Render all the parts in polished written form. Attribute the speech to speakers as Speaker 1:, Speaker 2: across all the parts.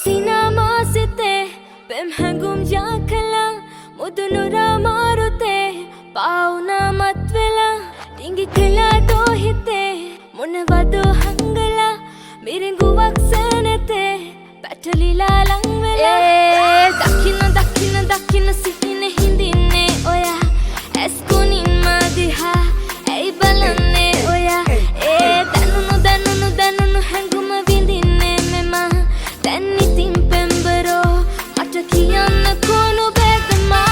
Speaker 1: සිනාමාසිතේ පෙම් හැඟුම් ජාකලා මුදුනුරා මාරුතේ පාවුනාමත් වෙලා ටිංගි කලා දෝහිතේ මොනවදෝ හංගලා මිරිඟුවක් සෑනෙතේ පැටලිලා ලං වෙලා දකින්න දකින්න දකින්න සිහින හිඳින්නේ ඔයා ඇස්කුණින් මදිහා ඇයි බලන්නේ ඔයා දැනුණු දැනුණු දැනුණු හැඟුම විඳින්නේ මෙම දැන් ඉතින් පෙම්බරෝ මට කියන්න කොනු බැදමා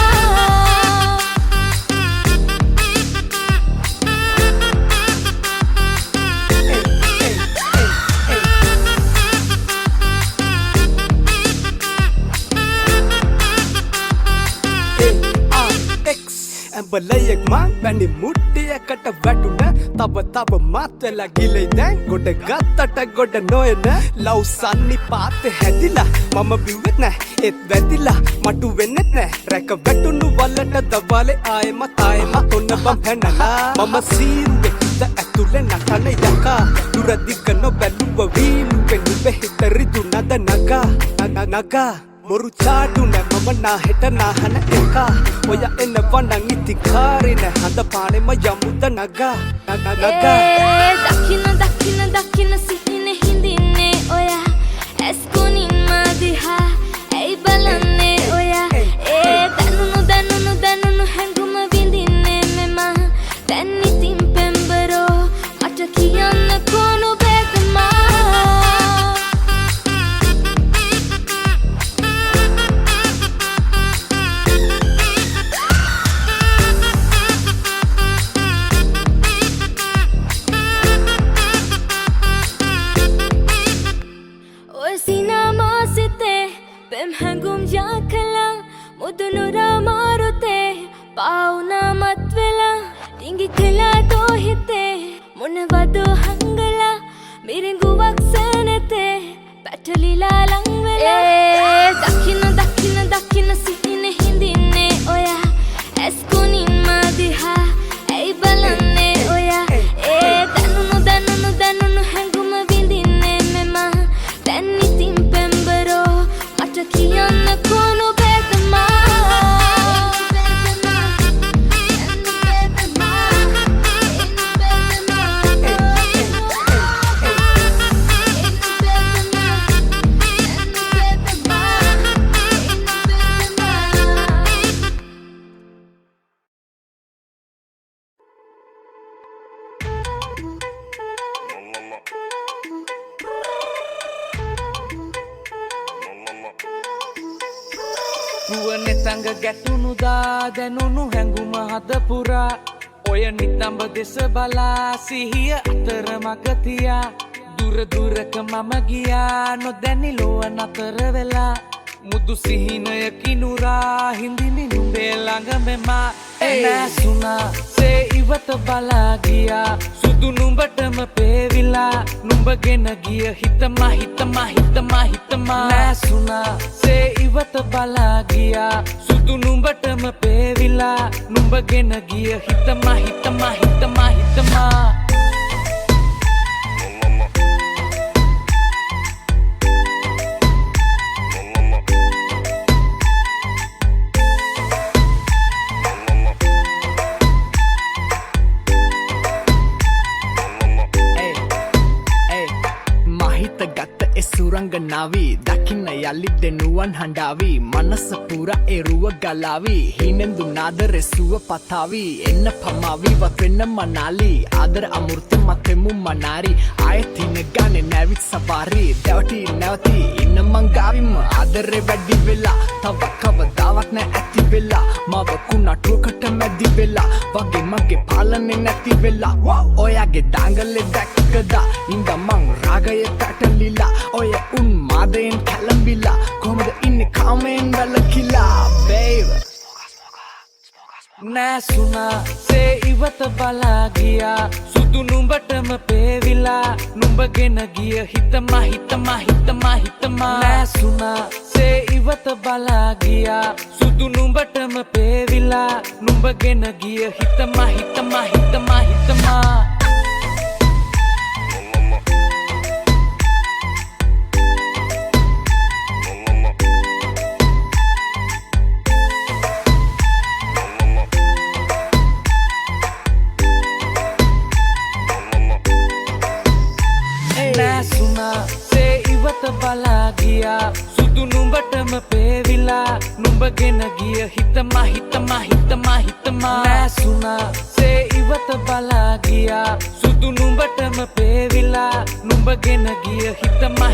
Speaker 2: ඇඹලයෙක් මං වැනි මුට්ටියකට වැටුන තව මාත් වෙලා ගිලයි දැන් ගොඩ ගත්තට ගොඩ නොයන ලව් සන්නි පාතේ හැදිලා මම බිව්වෙත් නෑ ඒත් වැදිලා මටු වෙන්නෙත් නෑ රැක වැටුණු වලට දවලේ ආයෙමත් ඔන්න බම් පැනලා මම සීරුවේ හිත ඇතුලේ නටන යකා දුරදිග නොබැලුව වීලුවේ නුඹේ හිත රිදුනද නගා මොරු චාටු නෑ මම නාහෙට නාහන එකා ඔය එන්න වණන් ඉතින් කාරේ නෑ හඳ පානෙම යමුද නගා
Speaker 1: දකින්න දකින්න දකින්න සිහින හිඳින්නේ ඔයා ඇස්කුණින් මදිහා ඇයි බලන්නේ ඔයා දැනුණු දැනුණු දැනුණු හැඟුම විඳින්නේ මෙම දැන් ඉතින් පෙම්බරෝ මට කියන්න කොනු බැදමා පෙම් හැඟුම් ජාකලා මුදුනුරා මාරුතේ පාවුනාමත් වෙලා ටිංගි කලා දෝහිතේ මොනවදෝ හංගලා මිරිඟුවක් සෑනෙතේ පැටලිලා ලං වෙලා දකින්න දකින්න දකින්න සිහින හිඳින්නේ ඔයා ඇස්කුණින් මදිහා ඇයි බලන්නේ ඔයා දැනුණු දැනුණු දැනුණු හැඟුම විඳින්නේ මෙම දැන් ඉතින් පෙම්බරෝ මට කියන්න කොනු බැදමා
Speaker 3: රුවනේ තඟ ගැටුණු දා දැනුණු හැඟුම හද පුරා ඔය නිතඹ දෙස බලා සිහිය අතර මග තියා දුර දුරක මම ගියා නොදැනි ලොව නතර වෙලා මුදු සිහිනය කිනුරා හිඳිනි නුඹේ ළඟ මෙමා නැසුණා සේ ඉවත බලා ගියා සුදු නුඹටම පේවිලා නුඹගෙන ගිය හිතමා නැසුණා සේ ඉවත බලා ගියා සුදු නුඹටම පේවිලා නුඹගෙන ගිය හිතමා
Speaker 4: සුරංගනාවී දකින්න යළි දෙනුවන් හඬාවී මනස පුර එරුව ගලාවී හිනෙන්දු නාදරෙ සුව පතාවී එන්න පමාවී වත්වෙන්න මනාලී ආදර අමුෘති මතෙමු මනාරි ආයතින ගානෙ නැවිත් සවාරී දැවටි නැවති ඉන්න මංගාවිම ආදරෙ වැඩි වෙලා තව කවදාවත් නෑ ඇති වෙලා මවකු නටුවකට මැදි වෙලා වගේ මගේ පාලනේ නැති වෙලා ඔයාගේ දාංගලෙ දැක්කදා ඉඳ මං රාගය පැටලිලා ඔය උන් මාදයෙන් කැලම්බිලා කොහමද ඉන්නේ කාමෙන් වැළකිලා baby
Speaker 3: නැසුණා සේ ඉවත බලා ගියා සුදු නුඹටම පේවිලා නුඹගෙන ගිය හිතමා නැසුණා සේ ඉවත බලා ගියා සුදු නුඹටම පේවිලා නුඹගෙන ගිය හිතමා මෑසුනා සේ ඉවත බලා ගියා සුදු නුඹටම පේවිලා නුඹගෙන ගිය හිතම මෑසුනා සේ ඉවත බලා ගියා සුදු නුඹටම පේවිලා නුඹගෙන ගිය හිතම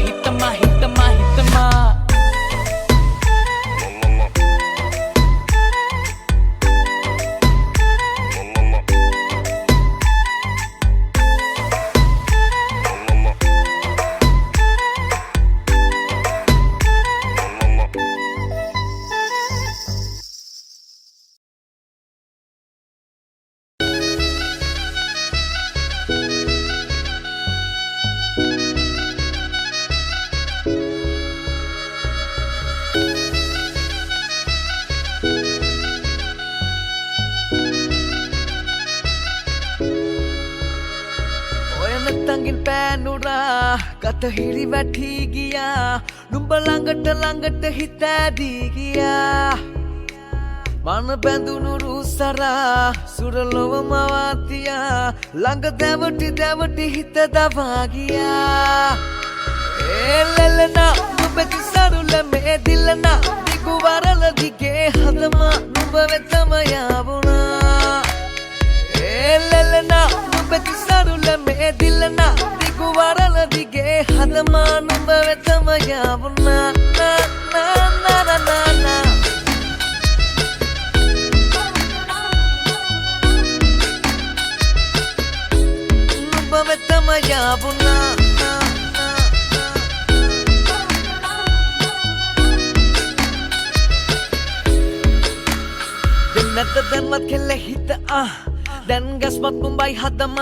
Speaker 3: තංගින් පෑනුරා කත හිරි වැටී ගියා නුඹ ළඟට හිත ඇදී ගියා මන බැඳුණු රුසරා සුරලොව මවාතියා ළඟ දැවටි හිත දවා ගියා එල්ලෙලනා නුඹ සරුල මේ දිලනා දිගු වරල දිගේ හදම නුඹ වෙතම යාවුණා එල්ලෙලනා නුඹ සරුල මේ දිලනා දිගු වරල දිගේ හදම නුඹ වෙතම යාවුණා නුඹ වෙතම යාවුණා දෙන්නට දැන්වත් කෙල්ල හිත දැන් ගැස්මත් මුඹයි හදම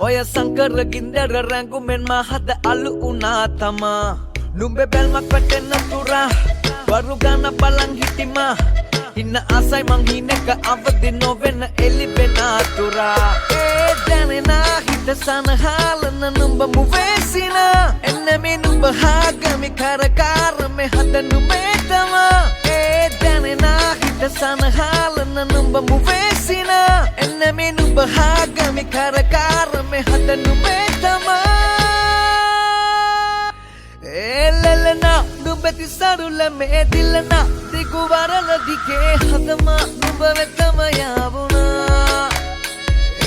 Speaker 3: ඔය සංකර ගින්දර රැංගුමෙන් මහද අලු උනා තමා නුඹේ බැල්මක් වැටෙන්න තුරා වරු ගන්න බලන් හිටිමා ඉන්න ආසයි මං හිනක අවදි නොවෙන එලි වෙන තුරා ඒ දැනෙනා හිත සනහලන නුඹ මුවේසිනා එන්න මේ නුඹ හාගමි කරකාර මේ හද නුඹේ තමා ඒ දැනෙනා හිත සනහලන නුඹ මුවේසිනා එන්න මේ නුඹ හාගමි කරකාර මේ හද නුඹේ තමා එල්ලෙලනා නුඹති සරුල මේ දිලනා දිගු වරල දිගේ හදම නුඹ වෙතම යාවුණා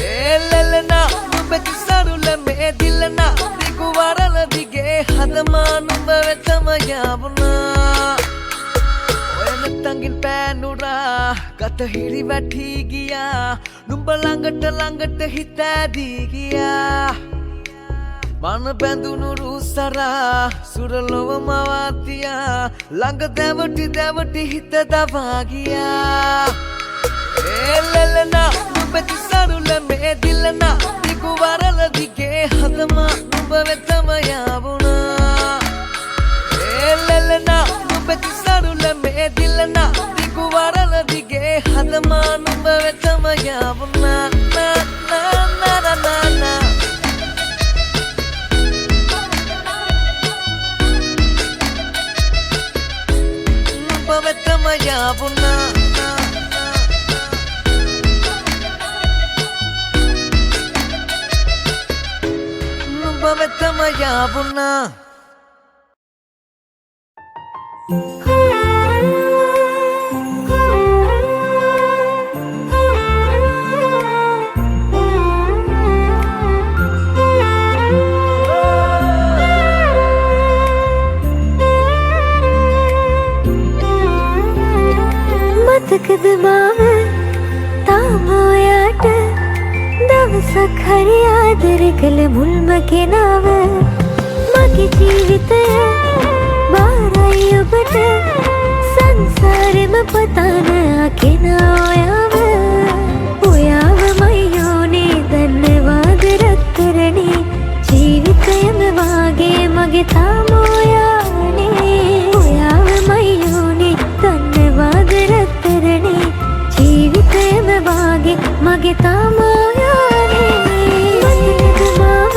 Speaker 3: එල්ලෙලනා නුඹති සරුල මේ දිලනා දිගු වරල දිගේ හදම නුඹ වෙතම යාවුණා ඔයන තංගින් පෑනුරා කත හිරි වැටී ගියා නුඹ ළඟට හිත ඇදී ගියා මන බැඳුණු රුසරා සුරලොව මවාතියා ළඟ දැවටි හිත දවා ගියා එල්ලෙලනා නුඹ සරුල මේ දිලනා දිගු වරල දිගේ හදම නුඹ වෙතම යාවුණා එල්ලෙලනා නුඹ සරුල මේ දිලනා දිගු වරල දිගේ හදම නුඹ වෙතම යාවුණා යාවුණා නුඹ වෙතම යාවුණා
Speaker 1: මතකද මාව තාම ඔයාට දවසක් හරි ආදර කළ මුල්ම කෙනාව මගේ ජීවිතය බාරයි ඔබට සංසාරෙම පතන කෙනා ඔයාවමයි යෝනේ දන්නවාද රත්තරනේ ජීවිතයම වාගේ මගේ තාම ඔයානේ ඔයාවමයි යෝනේ දන්නවාද රත්තරනේ ජීවිතයම වාගේ මගේ තාම ඔයානේ මතකද මාව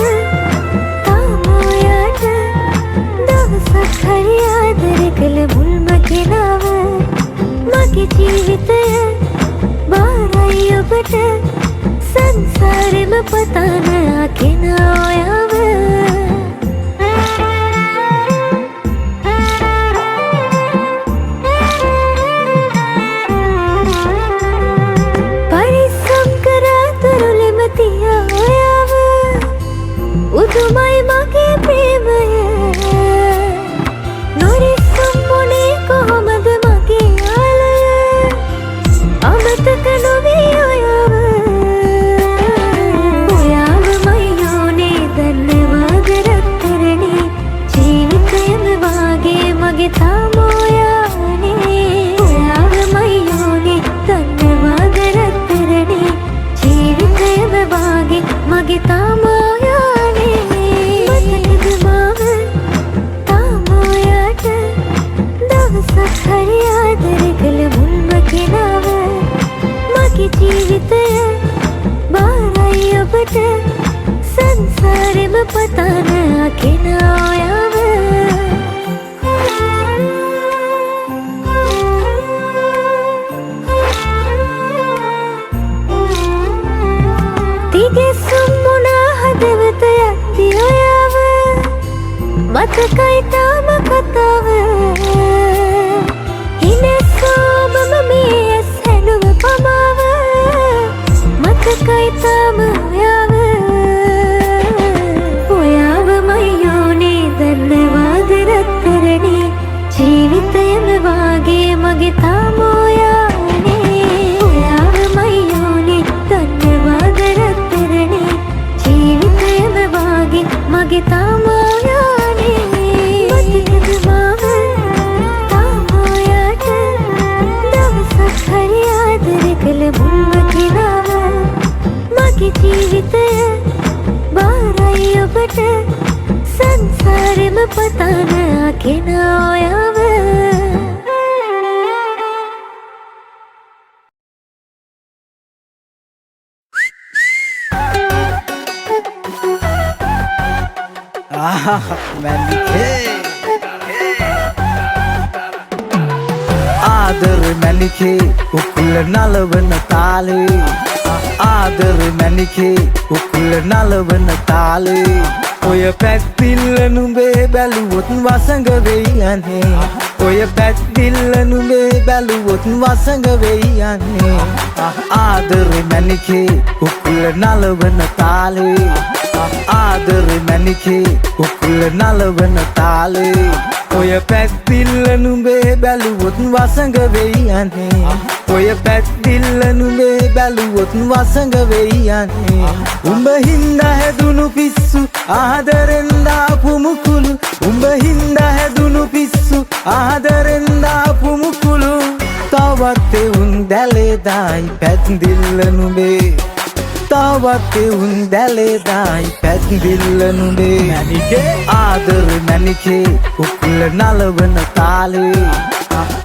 Speaker 1: තාම ඔයාට දවසක් හරි ආදර කළ මුල්ම කෙනාව මගේ ජීවිතය බාරයි ඔබට සංසාරෙම පතන කෙනා ඔයාව මගේ තාමෝයානේ ඔයාව මයියෝනේ දන්නවාද රත්තරනේ ජීවිතයම වාගේ මගේ තාමෝයානේ මතකද මාව තාමෝයාට දවසක් හරි ආදර කළ මුල්ම කෙනාව මගේ ජීවිතය බාරයි ඔබට සංසාරෙම පතන කෙනා ඔයාව තිගෙසුම් වුණා හදවත යද්දි ඔයාව මතකයි තාම කතාව හිනෙසෝමම මේ ඇස් හැඬුව පමාව මතකයි තාම ඔයාව ඔයාව මයියෝනේ දන්නවාද රත්තරනේ ජීවිතයම වාගේ මගේ තාමෝයානේ ඔයාව මයියෝනේ දන්නවාද රත්තරනේ ජීවිතයම වාගේ මගේ තාමෝයානේ මතකද මාව තාමෝයාට දවසක් හරි ආදර කළ මුල්ම කෙනාව මගේ ජීවිතය බාරයි ඔබට සංසාරෙම පතන කෙනා ඔයාව
Speaker 5: ආදර මැනිකේ උකුල නලවන තාලේ ආදර මැනිකේ උකුල නලවන තාලේ ඔය පැත්තිල්ල නුඹේ බැලුවොත් වසඟ වෙයි යන්නේ ඔය පැත්තිල්ල නුඹේ බැලුවොත් වසඟ වෙයි යන්නේ ආදර මැනිකේ උකුල නලවන තාලේ ආදර මැනිකේ උකුල නලවන තාලේ ඔය පැත්තිල්ල නුඹේ බැලුවොත් වසඟ වෙයි යන්නේ ඔය පැත්තිල්ල නුඹේ බැලුවොත් වසඟ වෙයි යන්නේ උඹ හින්දා හැදුණු පිස්සු ආදරෙන් දාපු මුකුළු උඹ හින්දා හැදුණු පිස්සු ආදරෙන් දාපු මුකුළු තවත් උන් දැලේ දායි පැත්දිල්ල නුඹේ තවත් උන් දැලේ දායි පැත්දිල්ල නුඹේ මැනිකේ ආදර මැනිකේ උකුල නලවන තාලේ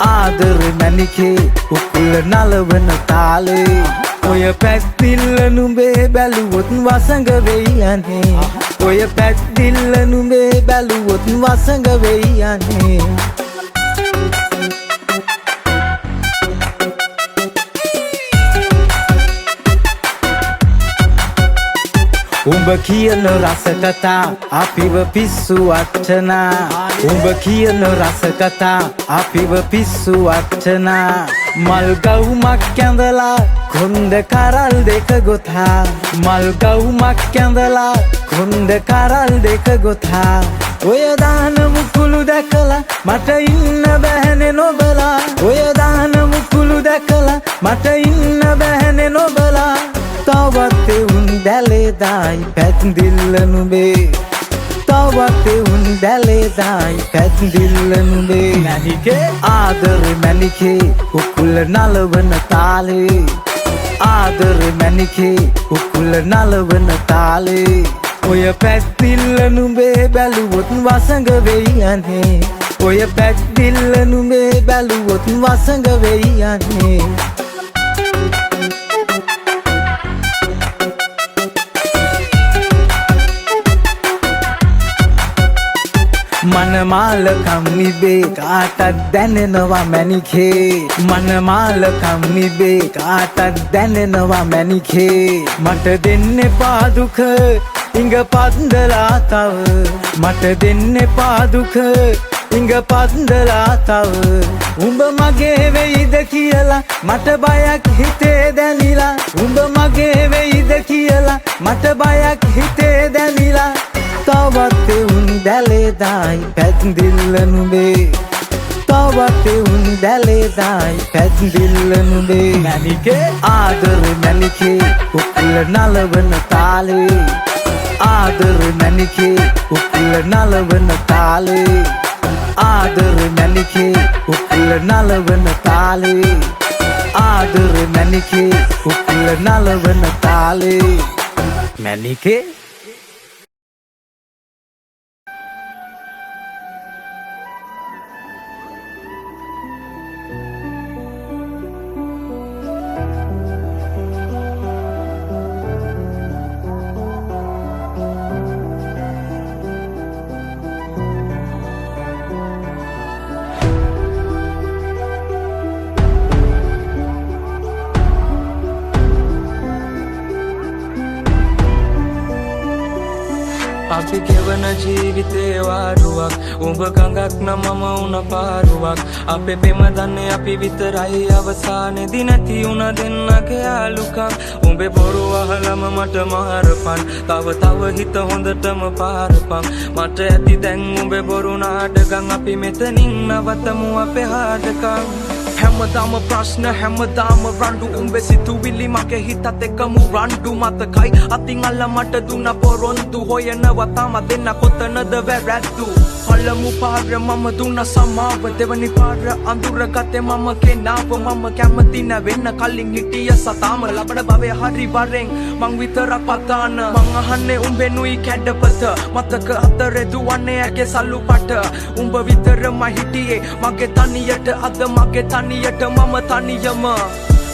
Speaker 5: ආදර මැනිකේ උකුල නලවන තාලේ ඔය පැත්දිල්ල නුඹේ බැලුවොත් වසඟ වෙයි යන්නේ ඔය පැත්දිල්ල නුඹේ බැලුවොත් වසඟ වෙයි යන්නේ උඹ කියන රස කතා අපිව පිස්සු වට්ටනා උඹ කියන රස කතා අපිව පිස්සු වට්ටනා මල් ගවුමක් ඇඳලා කොන්ද කරල් දෙක ගොතා මල් ගවුමක් ඇඳලා කොන්ද කරල් දෙක ගොතා ඔය දාන මුකුළු දැකලා මට ඉන්න බැහැනේ නොබලා ඔය දාන මුකුළු දැකලා මට ඉන්න බැහැනේ නොබලා තවත් උන් දැලේ දායි පැත්දිල්ල නුඹේ තවත් උන් දැලේ දායි පැත්දිල්ල නුඹේ මැනිකේ ආදර මැනිකේ උකුල නලවන තාලේ ආදර මැනිකේ උකුල නලවන තාලේ ඔය පැත්දිල්ල නුඹේ බැලුවොත් වසඟ වෙයි යන්නේ ඔය පැත්දිල්ල නුඹේ බැලුවොත් වසඟ වෙයි යන්නේ මනමාලකම් නිබේ කාටත් දැනෙනවා මැනිකේ මනමාලකම් නිබේ කාටත් දැනෙනවා මැනිකේ මට දෙන්න පාදුක ඉඟ පත්දලා තව මට දෙන්න පාදුක ඉඟ පත්දලා තව උඹ මගේ වෙයිද කියලා මට බයක් හිතේ දැනිලා උඹ මගේ වෙයිද කියලා මට බයක් හිතේ දැනිලා තවත් උන් දැලේ දායි පැත්දිල්ල නුඹේ තවත් උන් දැලේ දායි පැත්දිල්ල නුඹේ මැනිකේ ආදර මැනිකේ උකුල නලවන තාලේ ආදර මැනිකේ උකුල නලවන තාලේ ආදර මැණිකේ උකුල නලවන තාලේ ආදර මැණිකේ උකුල නලවන තාලේ මැණිකේ
Speaker 3: අපි ගෙවන ජීවිතේ වාරුවක් උඹ ගඟක් නම් මම උන පාරුවක් අපේ පෙම දන්නේ අපි විතරයි අවසානයේදී නැති උන දෙන්නගේ යාළුකම් උඹේ බොරු අහලම මට මාරපන් තව හිත හොඳටම පාරපන් මට ඇති දැන් උඹේ බොරු නාඩගම් අපි මෙතනින් නවතමු අපේ හාඩකම් හැමදාම ප්‍රශ්න හැමදාම රණ්ඩු උඹේ සිතුවිලි මගේ හිතත් එක්කම රණ්ඩු මතකයි අතින් අල්ල මට දුන්න පොරොන්දු හොයනවා තාම දෙන්න කොතනද වැරැද්දු පළමු පාර මම දුන්න සමාව දෙවනි පාර අඳුර ගත්තේ මම කෙනාව මම කැමති නැවෙන්න කලින් හිටිය සතාම ලබන භවය හරි වරෙන් මං විතරක් පතාන මං අහන්නේ උඹෙනුයි කැඩපත මතක අතරේ දුවන්නේ ඇගේ සල්ලු පට උඹ විතරම හිටියේ මගේ තනියට අද මගේ තනියට මම තනියම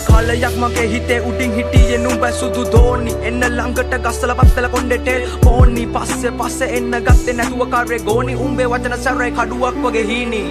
Speaker 3: කාලයක් මගේ හිතේ උඩින් හිටියේ නුඹ සුදු දෝනි එන්න ළඟට ගස්සල පත්තල කොණ්ඩේ පෝනි පස්සේ එන්න ගත්තේ නැතුව කරේ ගෝනි උඹේ වචන සැරේ කඩුවක් වගේ හීනි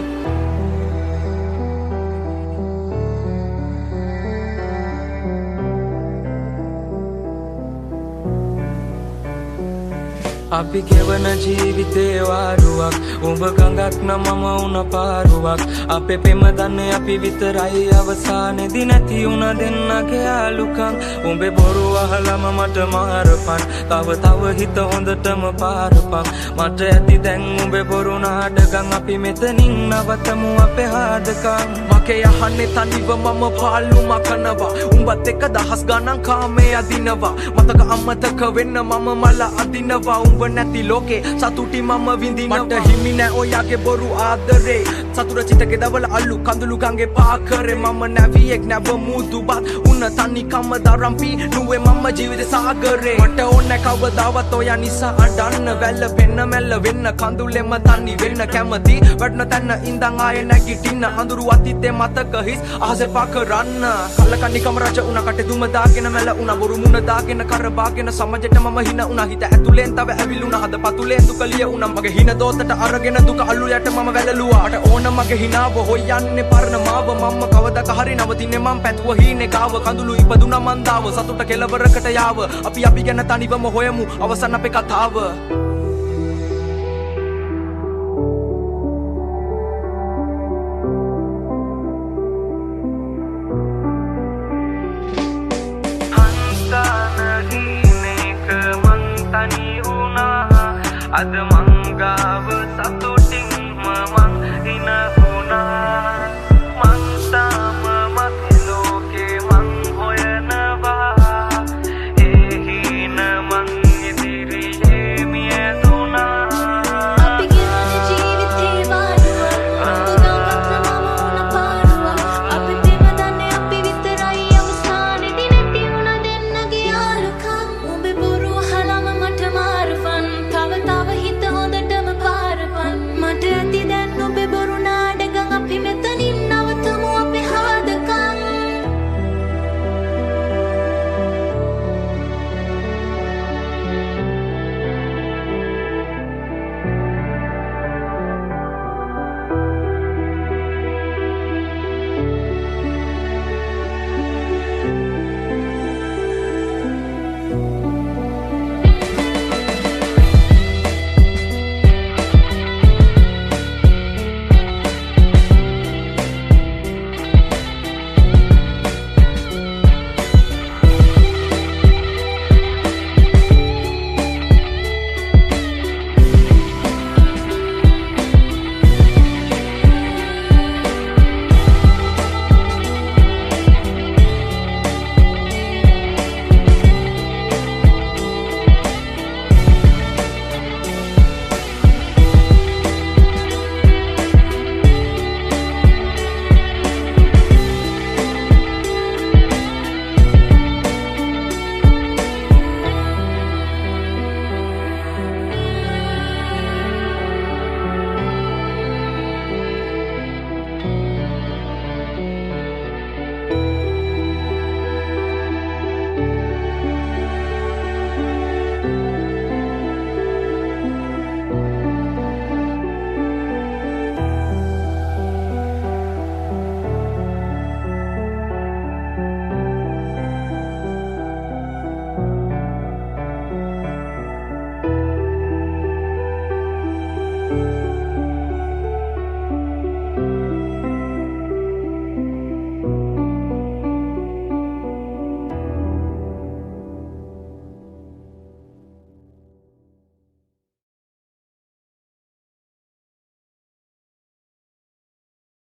Speaker 3: අපි ගෙවන ජීවිතේ වාරුවක් උඹ ගඟක් නම් මම උන පාරුවක් අපේ පෙම දන්නේ අපි විතරයි අවසානයේදී නැති උන දෙන්නගේ යාළුකම් උඹේ බොරු අහලම මට මාරපන් තව හිත හොඳටම පාරපන් මට ඇති දැන් උඹේ බොරු නාඩගම් අපි මෙතනින් නවතමු අපේ හාඩකම් මගේ යහන්නේ තනිව මම පාළු මකනවා උඹත් එක්ක දහස් ගණන් කාමේ අදිනවා මතක අමතක වෙන්න මම මල අදිනවා උඹ නැති ලෝකේ සතුටි මම විඳිනවා මට හිමි නෑ ඔයාගේ බොරු ආදරේ සතුට චිතකේ දවල අල්ලු කඳුළු ගංගේ පාකරේ මම නැවියෙක් නැව මුදුබත් උන තනි කම දරම්පි නුවේ මම ජීවිත සාගරේ මට ඕන කවදාවත් ඔයා නිසා අඬන්න වැල්ල පෙන්න මැල්ල වෙන්න කඳුලෙම තනි වෙන්න කැමති වඩන තැන ඉඳන් ආයේ නැගිටින්න අඳුරු අතීතේ මතක හිස් අහසේ පාකරන්න කල්ලකන්නිකම රජ උන කටේ දුම දාගෙන මැල උන බොරු මුණ දාගෙන කරබාගෙන සමජෙට මම හින උන හිත ඇතුලෙන් තව ඇවිලුන හද පතුලෙන් දුක ලිය උන මගේ හින දෝතට අරගෙන දුක අල්ලු යට මම වැළලුවා අට ඕන මගේ හිනාව හොයන්නේ පරණ මාව මම කවදක හරි නවතින්නේ මම පැතුව හීනේ ගාව කඳුළු ඉපදුන මන්දාව සතුට කෙලවරකට යාව අපි ගැන තනිවම හොයමු අවසන් අපේ කතාව අද මංගා